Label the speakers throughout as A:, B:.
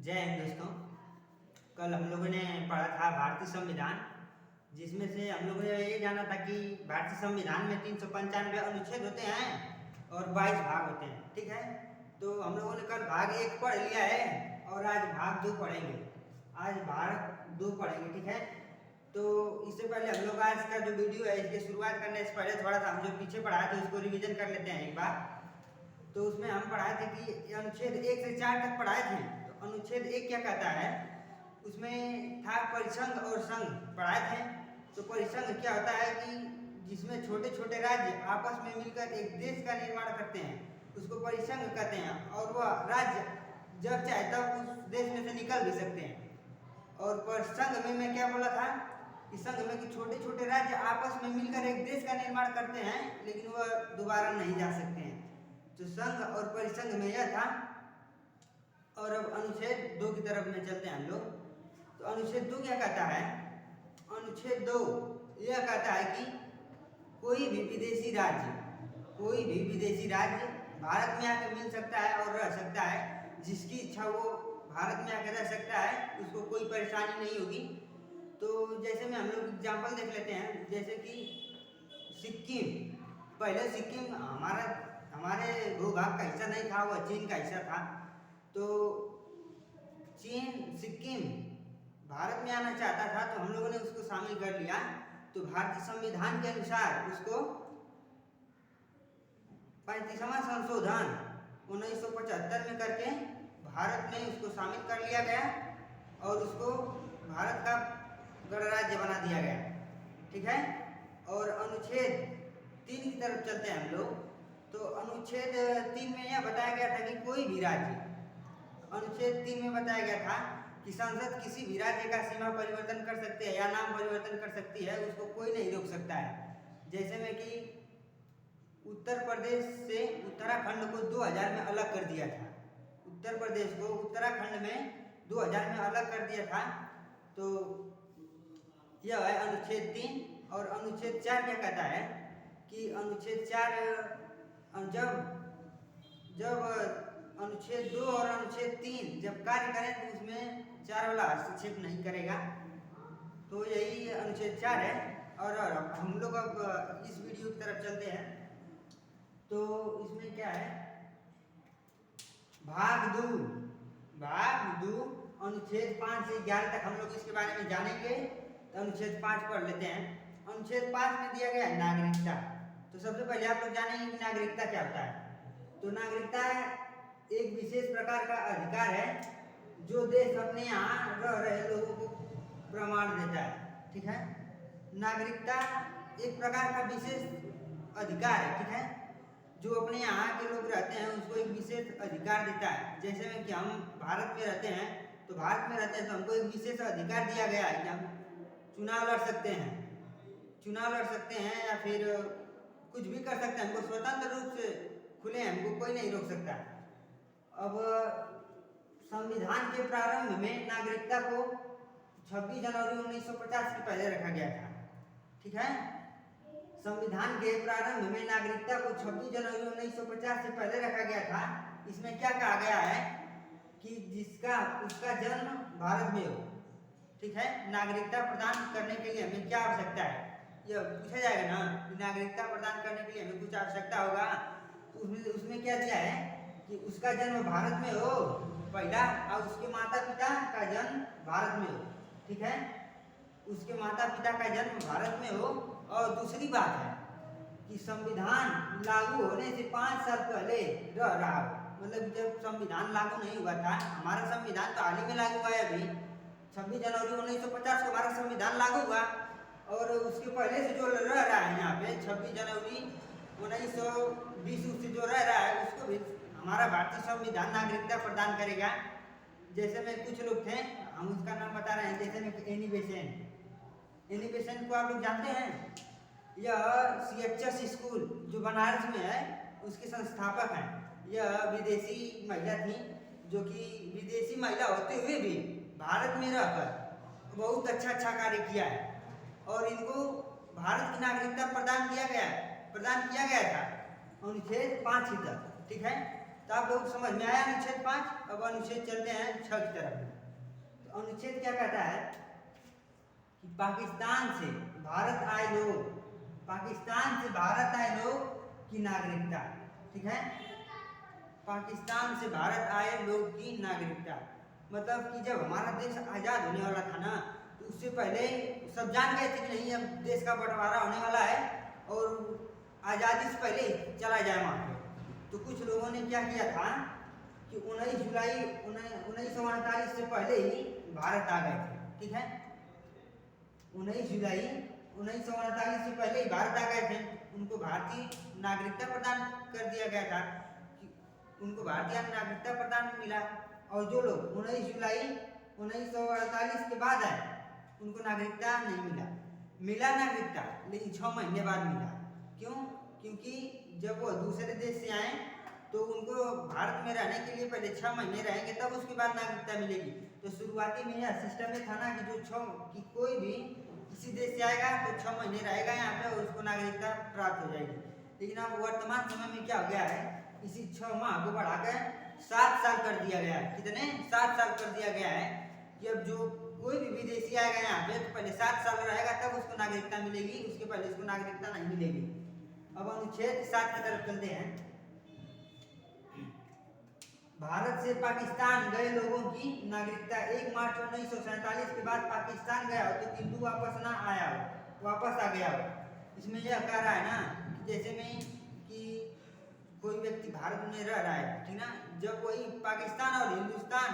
A: जय हिंद दोस्तों। कल हम लोगों ने पढ़ा था भारतीय संविधान, जिसमें से हम लोगों ने ये जाना था कि भारतीय संविधान में 395 अनुच्छेद होते हैं और 22 भाग होते हैं। ठीक है, तो हम लोगों ने कल भाग 1 पढ़ लिया है और आज भाग 2 पढ़ेंगे। आज भाग 2 पढ़ेंगे। ठीक है, तो इससे पहले हम लोग आज का जो वीडियो है इसकी शुरुआत करने से पहले थोड़ा सा हम जो पीछे पढ़ाए थे उसको रिवीजन कर लेते हैं एक बार। तो उसमें हम पढ़ाए थे कि अनुच्छेद 1 से 4 तक पढ़ाए थे। तो अनुच्छेद 1 क्या कहता है, उसमें था परिसंघ और संघ पढ़ाए थे। तो परिसंघ क्या होता है कि जिसमें छोटे छोटे राज्य आपस में मिलकर एक देश का निर्माण करते हैं, उसको परिसंघ कहते हैं। और वह राज्य जब चाहे तब उस देश में से निकल भी सकते हैं। और पर संघ में मैं क्या बोला था कि संघ में कि छोटे छोटे राज्य आपस में मिलकर एक देश का निर्माण करते हैं, लेकिन वह दोबारा नहीं जा सकते हैं। तो संघ और परिसंघ में यह था। और अब अनुच्छेद 2 की तरफ में चलते हैं हम लोग। तो अनुच्छेद 2 क्या कहता है, अनुच्छेद 2 यह कहता है कि कोई भी विदेशी राज्य भारत में आकर मिल सकता है और रह सकता है। जिसकी इच्छा वो भारत में आकर रह सकता है, उसको कोई परेशानी नहीं होगी। तो जैसे में हम लोग एग्जाम्पल देख लेते हैं, जैसे कि सिक्किम, पहले सिक्किम हमारे भूभाग का हिस्सा नहीं था, वह चीन का हिस्सा था। तो सिक्किम भारत में आना चाहता था, तो हम लोगों ने उसको शामिल कर लिया। तो भारतीय संविधान के अनुसार उसको 35वां संशोधन 1975 में करके भारत में उसको शामिल कर लिया गया और उसको भारत का गणराज्य बना दिया गया। ठीक है, और अनुच्छेद 3 की तरफ चलते हैं हम लोग। तो अनुच्छेद 3 में यह बताया गया था कि कोई भी राज्य, अनुच्छेद 3 में बताया गया था कि संसद किसी भी राज्य का सीमा परिवर्तन कर सकती है या नाम परिवर्तन कर सकती है, उसको कोई नहीं रोक सकता है। जैसे में कि उत्तर प्रदेश से उत्तराखंड को 2000 में अलग कर दिया था। उत्तर प्रदेश को उत्तराखंड में 2000 में अलग कर दिया था। तो यह है अनुच्छेद 3। और अनुच्छेद 4 क्या कहता है कि अनुच्छेद 4 जब अनुच्छेद 2 और अनुच्छेद 3 जब कार्य करें तो उसमें 4 वाला हस्तक्षेप नहीं करेगा। तो यही अनुच्छेद 4 है। और हम लोग अब इस वीडियो की तरफ चलते हैं। तो इसमें क्या है, भाग 2 अनुच्छेद 5 से 11 तक हम लोग इसके बारे में जानेंगे। तो अनुच्छेद 5 पढ़ लेते हैं। अनुच्छेद 5 में दिया गया है नागरिकता। तो सबसे पहले आप लोग जानेंगे कि नागरिकता क्या होता है। तो नागरिकता एक विशेष प्रकार का अधिकार है जो देश अपने यहाँ रह रहे लोगों को प्रमाण देता है। ठीक है, नागरिकता एक प्रकार का विशेष अधिकार है। ठीक है, जो अपने यहाँ के लोग रहते हैं उसको एक विशेष अधिकार देता है। जैसे में कि हम भारत में रहते हैं, तो भारत में रहते हैं तो हमको एक विशेष अधिकार दिया गया है कि हम चुनाव लड़ सकते हैं या फिर कुछ भी कर सकते हैं। हमको स्वतंत्र रूप से खुले, हमको कोई नहीं रोक सकता। अब संविधान के प्रारंभ में नागरिकता को 26 जनवरी 1950 के पहले रखा गया था। ठीक है, संविधान के प्रारंभ में नागरिकता को 26 जनवरी 1950 से पहले रखा गया था। इसमें क्या कहा गया है कि उसका जन्म भारत में हो। ठीक है, नागरिकता प्रदान करने के लिए हमें क्या आवश्यकता है, यह पूछा जाएगा ना कि नागरिकता प्रदान करने के लिए हमें कुछ आवश्यकता होगा। तो उसमें क्या दिया है कि उसका जन्म भारत में हो पहला, और उसके माता पिता का जन्म भारत में हो। ठीक है, उसके माता पिता का जन्म भारत में हो। और दूसरी बात है कि संविधान लागू होने से 5 साल पहले रह रहा हो। मतलब जब संविधान लागू नहीं हुआ था, हमारा संविधान तो हाल ही में लागू हुआ है। अभी 26 जनवरी 1950 को हमारा संविधान लागू हुआ। और उसके पहले से जो रह रहा है यहाँ पे 26 जनवरी 1920 से जो रह रहा है, उसको भी हमारा भारतीय संविधान नागरिकता प्रदान करेगा। जैसे में कुछ लोग थे, हम उसका नाम बता रहे हैं। जैसे में एनी बेसेंट को आप लोग जानते हैं। यह CHS स्कूल जो बनारस में है उसके संस्थापक हैं। यह विदेशी महिला थी, जो कि विदेशी महिला होते हुए भी भारत में रहकर बहुत अच्छा कार्य किया है। और इनको भारत की नागरिकता प्रदान किया गया था अनुच्छेद 5 तक। ठीक है, तो आप लोग समझ में आया अनुच्छेद 5। अब अनुच्छेद चलते हैं 6 की तरफ। तो अनुच्छेद क्या कहता है कि पाकिस्तान से भारत आए लोग, पाकिस्तान से भारत आए लोग की नागरिकता, ठीक है, पाकिस्तान से भारत आए लोग की नागरिकता, मतलब कि जब हमारा देश आज़ाद होने वाला था ना, तो उससे पहले सब जान गए थे कि नहीं अब देश का बंटवारा होने वाला है और आज़ादी से पहले चला जाए वहाँ पे। तो कुछ लोगों ने क्या किया था कि 19 जुलाई 1948 से पहले ही भारत आ गए थे, ठीक है, 19 जुलाई 1948 से पहले ही भारत आ गए थे। उनको भारतीय नागरिकता प्रदान कर दिया गया था, उनको भारतीय नागरिकता प्रदान मिला। और जो लोग 19 जुलाई 1948 के बाद आए उनको नागरिकता नहीं मिला नागरिकता, लेकिन 6 महीने बाद मिला। क्यों? क्योंकि जब वो दूसरे देश से आए तो उनको भारत में रहने के लिए पहले 6 महीने रहेंगे, तब उसके बाद नागरिकता मिलेगी। तो शुरुआती में यह सिस्टम में था ना कि कोई भी किसी देश से आएगा तो 6 महीने रहेगा यहाँ पे और उसको नागरिकता प्राप्त हो जाएगी। लेकिन अब वर्तमान समय में क्या हो गया है, इसी 6 माह को बढ़ाकर 7 साल कर दिया गया है। कितने? 7 साल कर दिया गया है कि अब जो कोई भी विदेशी आएगा यहाँ पे तो पहले 7 साल रहेगा तब उसको नागरिकता मिलेगी, उसके पहले उसको नागरिकता नहीं मिलेगी। अब अनुच्छेद 7 की तरफ चलते हैं। भारत से पाकिस्तान गए लोगों की नागरिकता 1 मार्च 1947 के बाद पाकिस्तान गया हो तो किंतु वापस ना आया हो, वापस आ गया हो। इसमें यह कह रहा है ना कि जैसे में कि कोई व्यक्ति भारत में रह रहा है, ठीक ना, जब वही पाकिस्तान और हिंदुस्तान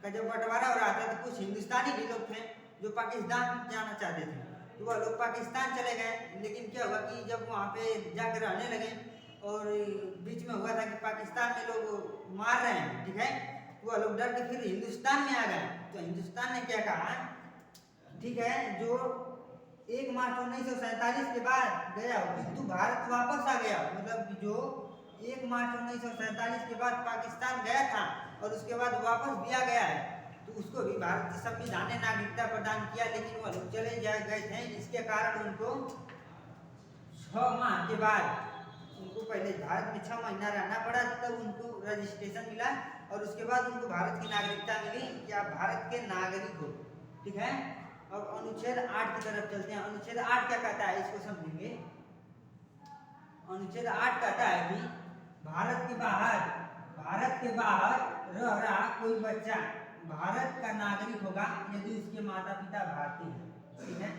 A: का जब बंटवारा हो रहा था तो कुछ हिंदुस्तानी भी लोग थे जो पाकिस्तान जाना चाहते थे, तो वह लोग पाकिस्तान चले गए। लेकिन क्या हुआ कि जब वहाँ पे जाकर रहने लगे और बीच में हुआ था कि पाकिस्तान में लोग मार रहे हैं, ठीक है, वह लोग डर के फिर हिंदुस्तान में आ गए। तो हिंदुस्तान ने क्या कहा, ठीक है, जो 1 मार्च 1947 के बाद गया हो किंतु भारत वापस आ गया, मतलब जो 1 मार्च 1947 के बाद पाकिस्तान गया था और उसके बाद वापस भी आ गया है, तो उसको भी भारतीय संविधान ने नागरिकता प्रदान किया। लेकिन वह लोग चले गए थे, इसके कारण उनको 6 माह के बाद उनको पहले भारत में 6 महीना रहना पड़ा, तब उनको रजिस्ट्रेशन मिला और उसके बाद उनको भारत की नागरिकता मिली कि आप भारत के नागरिक हो, ठीक है। अब अनुच्छेद 8 की तरफ चलते हैं। अनुच्छेद 8 क्या कहता है, इसको समझेंगे। अनुच्छेद 8 कहता है कि भारत के बाहर रह रहा कोई बच्चा भारत का नागरिक होगा यदि उसके माता पिता भारतीय हैं, ठीक है।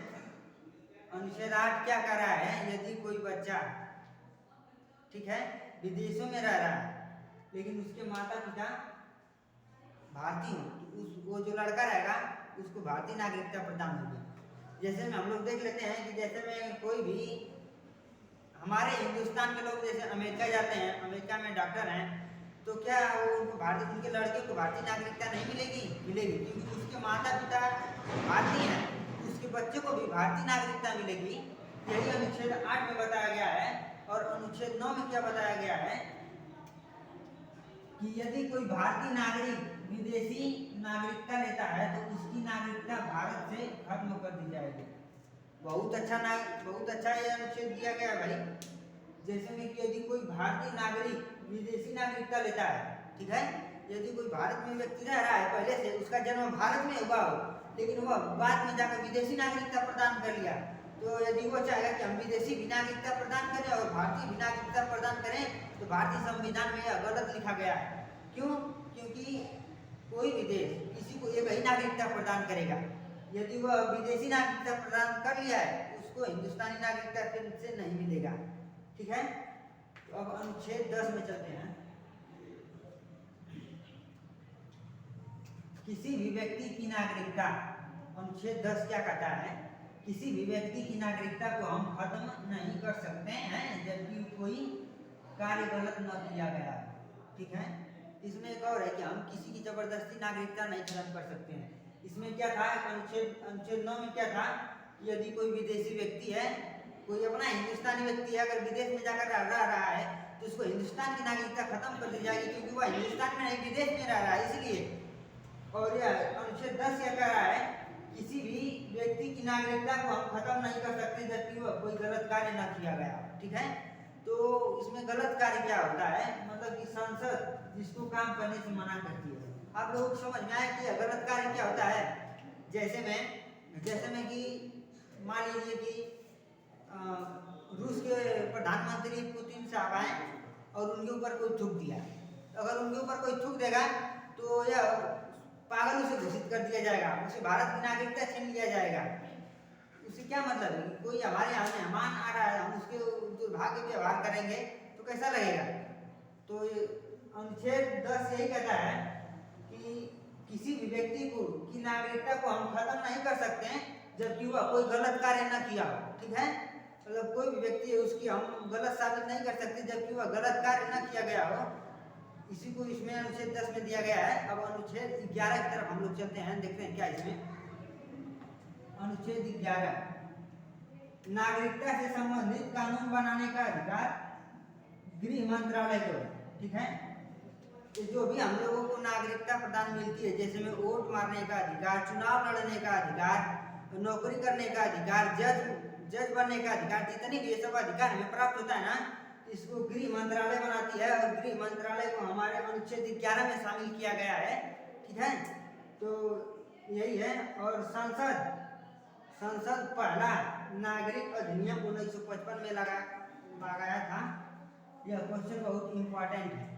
A: अनुच्छेद 8 क्या कह रहा है, यदि कोई बच्चा, ठीक है, विदेशों में रह रहा है लेकिन उसके माता पिता भारतीय हो तो वो जो लड़का रहेगा उसको भारतीय नागरिकता प्रदान होगी। जैसे में हम लोग देख लेते हैं कि जैसे में कोई भी हमारे हिंदुस्तान के लोग जैसे अमेरिका जाते हैं, अमेरिका में डॉक्टर हैं, तो क्या वो उनके लड़के को भारतीय नागरिकता नहीं मिलेगी, क्योंकि उसके माता पिता भारतीय हैं, उसके बच्चे को भी भारतीय नागरिकता मिलेगी। यही अनुच्छेद 8 में बताया गया है। और अनुच्छेद 9 में क्या बताया गया है कि यदि कोई भारतीय नागरिक विदेशी नागरिकता लेता है तो उसकी नागरिकता भारत से खत्म कर दी जाएगी। बहुत अच्छा ये अनुच्छेद दिया गया भाई। जैसे में कि यदि कोई भारतीय नागरिक विदेशी नागरिकता लेता है, ठीक है, यदि कोई भारत में व्यक्ति रह रहा है पहले से, उसका जन्म भारत में हुआ हो लेकिन वह बाद में जाकर विदेशी नागरिकता प्रदान कर लिया, तो यदि वो चाहेगा कि हम विदेशी भी नागरिकता प्रदान करें और भारतीय भी नागरिकता प्रदान करें, तो भारतीय संविधान में यह गलत लिखा गया है। क्यों? क्योंकि कोई भी देश किसी को एक ही नागरिकता प्रदान करेगा। यदि वह विदेशी नागरिकता प्रदान कर लिया है उसको हिंदुस्तानी नागरिकता फिर से नहीं मिलेगा, ठीक है। तो अब अनुच्छेद 10 में चलते हैं। किसी भी व्यक्ति की नागरिकता, अनुच्छेद 10 क्या कहता है, किसी भी व्यक्ति की नागरिकता को हम खत्म नहीं कर सकते हैं जबकि कोई कार्य गलत न किया गया, ठीक है। इसमें एक और है कि हम किसी की जबरदस्ती नागरिकता नहीं खत्म कर सकते हैं। इसमें क्या था, अनुच्छेद 9 में क्या था, यदि कोई विदेशी व्यक्ति है, कोई अपना हिंदुस्तानी व्यक्ति है, अगर विदेश में जाकर रह रहा है तो उसको हिंदुस्तान की नागरिकता खत्म कर दी जाएगी क्योंकि वह हिंदुस्तान में नहीं विदेश में रह रहा है, इसलिए। और यह अनुच्छेद 10 क्या कह रहा है, किसी भी व्यक्ति की नागरिकता को हम खत्म नहीं कर सकते जबकि वह कोई गलत कार्य न किया गया, ठीक है। तो इसमें गलत कार्य क्या होता है, मतलब मतलब कि संसद जिसको काम करने से मना करती है। आप लोगों को समझ में आया कि गलत कार्य क्या होता है? जैसे में कि मान लीजिए कि रूस के प्रधानमंत्री पुतिन साहब आए और उनके ऊपर कोई थूक दिया। अगर उनके ऊपर कोई थूक देगा तो यह पागल उसे घोषित कर दिया जाएगा, उसे भारत की नागरिकता छीन लिया जाएगा। उससे क्या मतलब है कि कोई हमारे यहाँ मेहमान आ रहा है, हम उसके दुर्भाग्य व्यवहार करेंगे तो कैसा लगेगा? तो अनुच्छेद 10 यही कहता है कि किसी भी व्यक्ति को की नागरिकता को हम खत्म नहीं कर सकते हैं जबकि वह कोई गलत कार्य न किया हो। ठीक है, मतलब कोई भी व्यक्ति है उसकी हम गलत साबित नहीं कर सकते जबकि वह गलत कार्य न किया गया हो। इसी को इसमें अनुच्छेद 10 में दिया गया है। अब अनुच्छेद 11 की तरफ हम लोग चलते हैं, देखते हैं क्या इसमें। अनुच्छेद 11, नागरिकता से संबंधित कानून बनाने का अधिकार गृह मंत्रालय को है। ठीक है, तो जो भी हम लोगों को नागरिकता प्रदान मिलती है, जैसे में वोट मारने का अधिकार, चुनाव लड़ने का अधिकार, नौकरी करने का अधिकार, जज बनने का अधिकार, जितने भी ये सब अधिकार हमें प्राप्त होता है ना, इसको गृह मंत्रालय बनाती है और गृह मंत्रालय को हमारे अनुच्छेद 11 में शामिल किया गया है। ठीक है, तो यही है। और संसद पहला नागरिक अधिनियम 1955 में लगाया था। यह क्वेश्चन बहुत इंपॉर्टेंट है।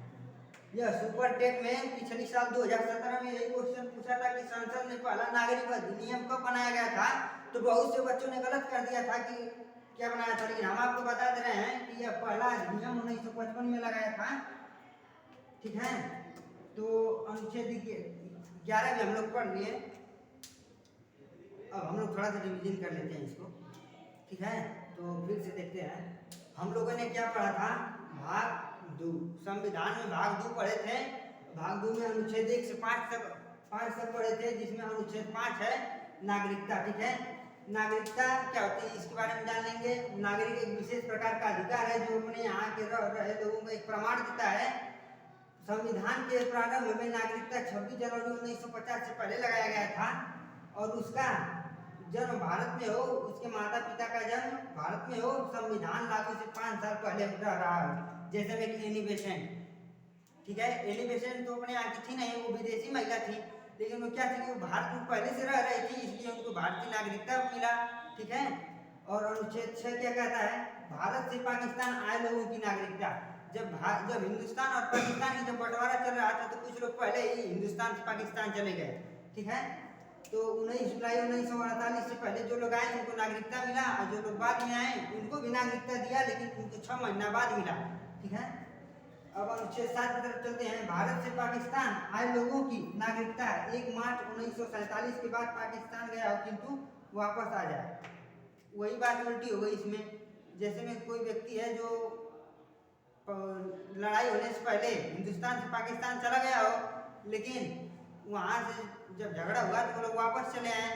A: यह सुपर टेट में पिछले साल 2017 में यही क्वेश्चन पूछा था कि संसद ने पहला नागरिक अधिनियम कब बनाया गया था। तो बहुत से बच्चों ने गलत कर दिया था कि क्या बनाया था, लेकिन हम आपको बता दे रहे हैं कि यह पहला अधिनियम 1955 में लगाया था। ठीक है, तो अनुच्छेद 11 भी हम लोग पढ़ लिए। अब हम लोग थोड़ा सा रिवीजन कर लेते हैं इसको। ठीक है, तो फिर से देखते हैं हम लोगों ने क्या पढ़ा था। भाग 2 संविधान में भाग 2 पढ़े थे। भाग 2 में अनुच्छेद 1 से 5 तक पढ़े थे, जिसमें अनुच्छेद 5 है नागरिकता। ठीक है, नागरिकता क्या होती है इसके बारे में जान लेंगे। नागरिक एक विशेष प्रकार का अधिकार है जो अपने यहाँ के रह रहे लोगों को एक प्रमाण देता है। संविधान के प्रारंभ में नागरिकता 26 जनवरी 1950 से पहले लगाया गया था और उसका जन्म भारत में हो, उसके माता पिता का जन्म भारत में हो, संविधान लागू से 5 साल पहले रहा हो। जैसे में कि एनी बेसेंट। ठीक है, एनी बेसेंट तो अपने यहाँ की थी नहीं, वो विदेशी महिला थी, लेकिन वो क्या थी कि वो भारत में पहले से रह रही थी, इसलिए उनको भारतीय नागरिकता मिला। ठीक है, और अनुच्छेद 6 क्या कहता है, भारत से पाकिस्तान आए लोगों की नागरिकता। जब हिंदुस्तान और पाकिस्तान की जब बंटवारा चल रहा था तो कुछ लोग पहले ही हिंदुस्तान से पाकिस्तान चले गए। ठीक है, तो 19 जुलाई 1948 से पहले जो लोग आए उनको नागरिकता मिला और जो लोग बाद में आए उनको भी नागरिकता दिया, लेकिन उनको 6 महीना बाद मिला। ठीक है, अब अनुच्छेद 7 की तरफ चलते हैं। भारत से पाकिस्तान आए लोगों की नागरिकता 1 मार्च 1947 के बाद पाकिस्तान गया हो किंतु वापस आ जाए। वही बात उल्टी हो गई इसमें। जैसे में कोई व्यक्ति है जो लड़ाई होने से पहले हिंदुस्तान से पाकिस्तान चला गया हो, लेकिन वहाँ से जब झगड़ा हुआ तो वो लोग वापस चले आए।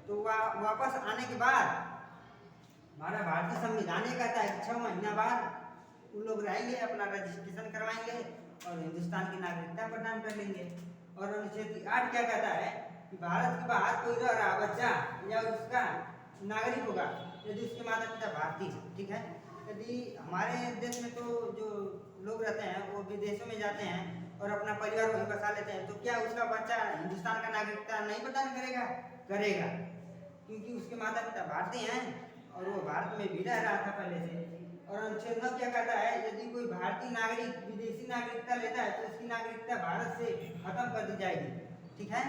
A: तो वापस आने के बाद हमारा भारतीय संविधान ये कहता है कि 6 महीना बाद उन लोग रहेंगे, अपना रजिस्ट्रेशन करवाएंगे और हिंदुस्तान की नागरिकता प्रदान कर लेंगे। और अनुच्छेद 8 क्या कहता है कि भारत के बाहर कोई रह रहा बच्चा या उसका नागरिक होगा यदि उसके माता पिता भारतीय हैं। ठीक है, यदि हमारे देश में तो जो लोग रहते हैं वो विदेशों में जाते हैं और अपना परिवार वहीं बसा लेते हैं, तो क्या उसका बच्चा हिंदुस्तान का नागरिकता नहीं प्रदान करेगा? करेगा, क्योंकि उसके माता पिता भारतीय हैं और वो भारत में भी रह रहा था पहले से। और अनुच्छेद 9 क्या कहता है, यदि कोई भारतीय नागरिक विदेशी नागरिकता लेता है तो उसकी नागरिकता भारत से खत्म कर दी जाएगी। ठीक है,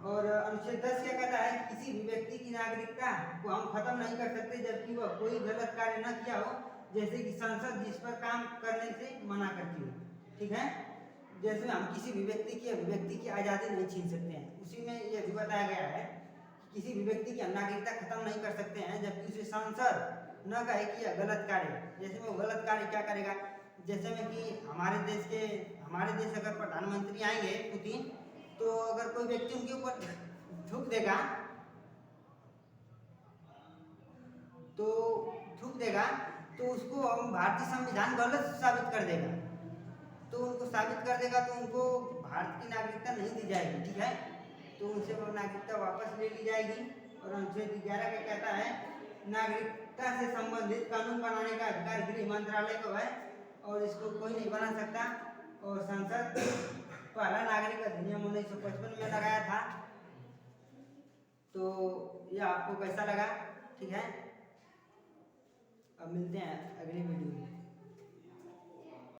A: और अनुच्छेद 10 क्या कहता है, किसी भी व्यक्ति की नागरिकता को हम खत्म नहीं कर सकते जबकि वह कोई गलत कार्य न किया हो, जैसे कि संसद जिस पर काम करने से मना करती हो। ठीक है, जैसे हम किसी भी व्यक्ति की अभिव्यक्ति की आज़ादी नहीं छीन सकते हैं, उसी में यह भी बताया गया है कि किसी भी व्यक्ति की हम नागरिकता खत्म नहीं कर सकते हैं जबकि उसे संसद न कहे कि यह गलत कार्य। जैसे में वो गलत कार्य क्या करेगा, जैसे में कि हमारे देश अगर प्रधानमंत्री आएंगे पुतिन, तो अगर कोई व्यक्ति उनके ऊपर थूक देगा तो उसको हम भारतीय संविधान गलत साबित कर देगा, तो उनको साबित कर देगा तो उनको भारत की नागरिकता नहीं दी जाएगी। ठीक है, तो उनसे वो नागरिकता वापस ले ली जाएगी। और अनुच्छेद 11 क्या कहता है, नागरिकता से संबंधित कानून बनाने का अधिकार गृह मंत्रालय को है और इसको कोई नहीं बना सकता। और संसद पहला नागरिक अधिनियम 1955 में लगाया था। तो ये आपको कैसा लगा? ठीक है, अब मिलते हैं अगली वीडियो में।